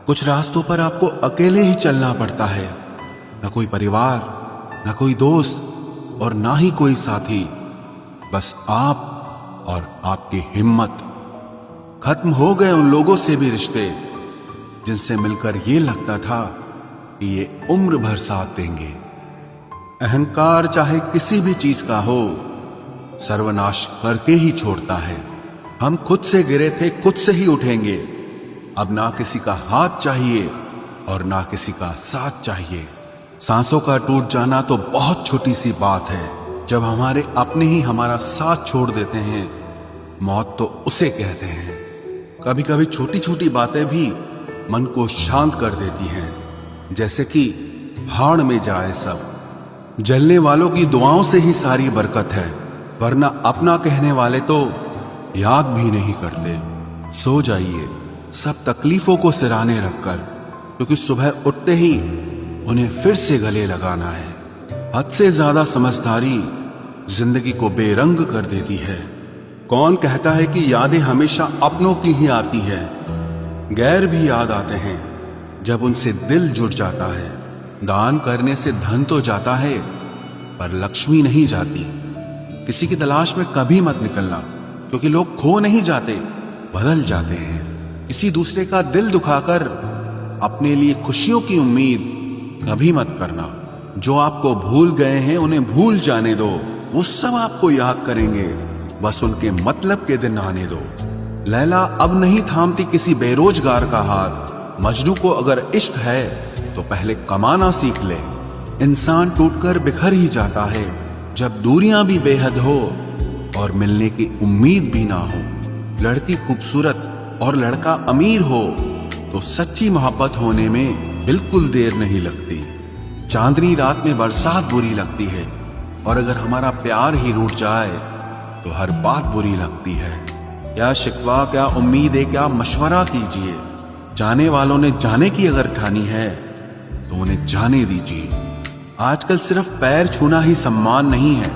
कुछ रास्तों पर आपको अकेले ही चलना पड़ता है। न कोई परिवार, न कोई दोस्त और ना ही कोई साथी, बस आप और आपकी हिम्मत। खत्म हो गए उन लोगों से भी रिश्ते जिनसे मिलकर ये लगता था कि ये उम्र भर साथ देंगे। अहंकार चाहे किसी भी चीज का हो, सर्वनाश करके ही छोड़ता है। हम खुद से गिरे थे, खुद से ही उठेंगे। अब ना किसी का हाथ चाहिए और ना किसी का साथ चाहिए। सांसों का टूट जाना तो बहुत छोटी सी बात है। जब हमारे अपने ही हमारा साथ छोड़ देते हैं, मौत तो उसे कहते हैं। कभी कभी छोटी छोटी बातें भी मन को शांत कर देती हैं, जैसे कि भाड़ में जाए सब। जलने वालों की दुआओं से ही सारी बरकत है, वरना अपना कहने वाले तो याद भी नहीं करते। सो जाइए सब तकलीफों को सिराने रखकर, क्योंकि सुबह उठते ही उन्हें फिर से गले लगाना है। हद से ज्यादा समझदारी जिंदगी को बेरंग कर देती है। कौन कहता है कि यादें हमेशा अपनों की ही आती है? गैर भी याद आते हैं जब उनसे दिल जुड़ जाता है। दान करने से धन तो जाता है, पर लक्ष्मी नहीं जाती। किसी की तलाश में कभी मत निकलना, क्योंकि लोग खो नहीं जाते, बदल जाते हैं। किसी दूसरे का दिल दुखाकर अपने लिए खुशियों की उम्मीद कभी मत करना। जो आपको भूल गए हैं उन्हें भूल जाने दो, वो सब आपको याद करेंगे, बस उनके मतलब के दिन आने दो। लैला अब नहीं थामती किसी बेरोजगार का हाथ। मजनू को अगर इश्क है तो पहले कमाना सीख ले। इंसान टूटकर बिखर ही जाता है जब दूरियां भी बेहद हो और मिलने की उम्मीद भी ना हो। लड़की खूबसूरत और लड़का अमीर हो तो सच्ची मोहब्बत होने में बिल्कुल देर नहीं लगती। चांदनी रात में बरसात बुरी लगती है, और अगर हमारा प्यार ही रूठ जाए तो हर बात बुरी लगती है। क्या शिकवा, क्या उम्मीद है, क्या मशवरा कीजिए। जाने वालों ने जाने की अगर ठानी है तो उन्हें जाने दीजिए। आजकल सिर्फ पैर छूना ही सम्मान नहीं है,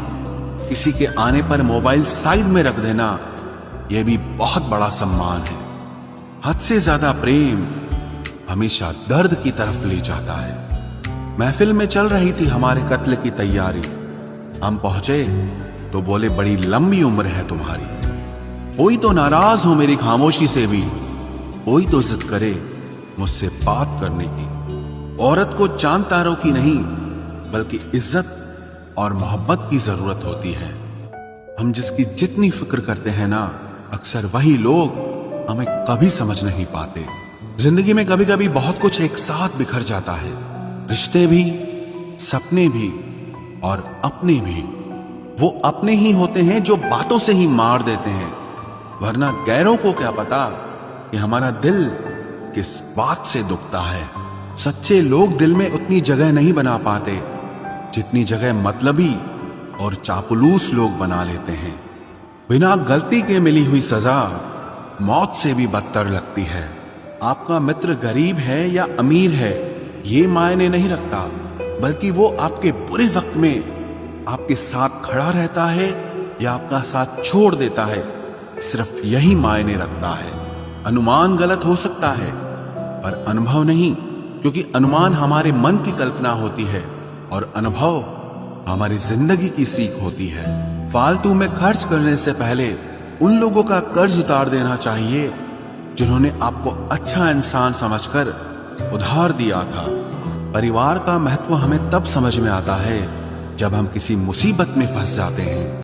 किसी के आने पर मोबाइल साइड में रख देना यह भी बहुत बड़ा सम्मान है। हद से ज्यादा प्रेम हमेशा दर्द की तरफ ले जाता है। महफिल में चल रही थी हमारे कत्ल की तैयारी। हम पहुंचे तो बोले, बड़ी लंबी उम्र है तुम्हारी। कोई तो नाराज हो मेरी खामोशी से भी, कोई तो जिद करे मुझसे बात करने की। औरत को चांद तारों की नहीं, बल्कि इज्जत और मोहब्बत की जरूरत होती है। हम जिसकी जितनी फिक्र करते हैं ना, अक्सर वही लोग हमें कभी समझ नहीं पाते। जिंदगी में कभी कभी बहुत कुछ एक साथ बिखर जाता है, रिश्ते भी, सपने भी और अपने भी। वो अपने ही होते हैं जो बातों से ही मार देते हैं, वरना गैरों को क्या पता कि हमारा दिल किस बात से दुखता है। सच्चे लोग दिल में उतनी जगह नहीं बना पाते जितनी जगह मतलबी और चापलूस लोग बना लेते हैं। बिना गलती के मिली हुई सजा मौत से भी बदतर लगती है। आपका मित्र गरीब है या अमीर है ये मायने नहीं रखता, बल्कि वो आपके बुरे वक्त में आपके साथ खड़ा रहता है या आपका साथ छोड़ देता है, सिर्फ यही मायने रखता है। अनुमान गलत हो सकता है पर अनुभव नहीं, क्योंकि अनुमान हमारे मन की कल्पना होती है और अनुभव हमारी जिंदगी की सीख होती है। फालतू में खर्च करने से पहले उन लोगों का कर्ज उतार देना चाहिए जिन्होंने आपको अच्छा इंसान समझकर उधार दिया था। परिवार का महत्व हमें तब समझ में आता है जब हम किसी मुसीबत में फंस जाते हैं।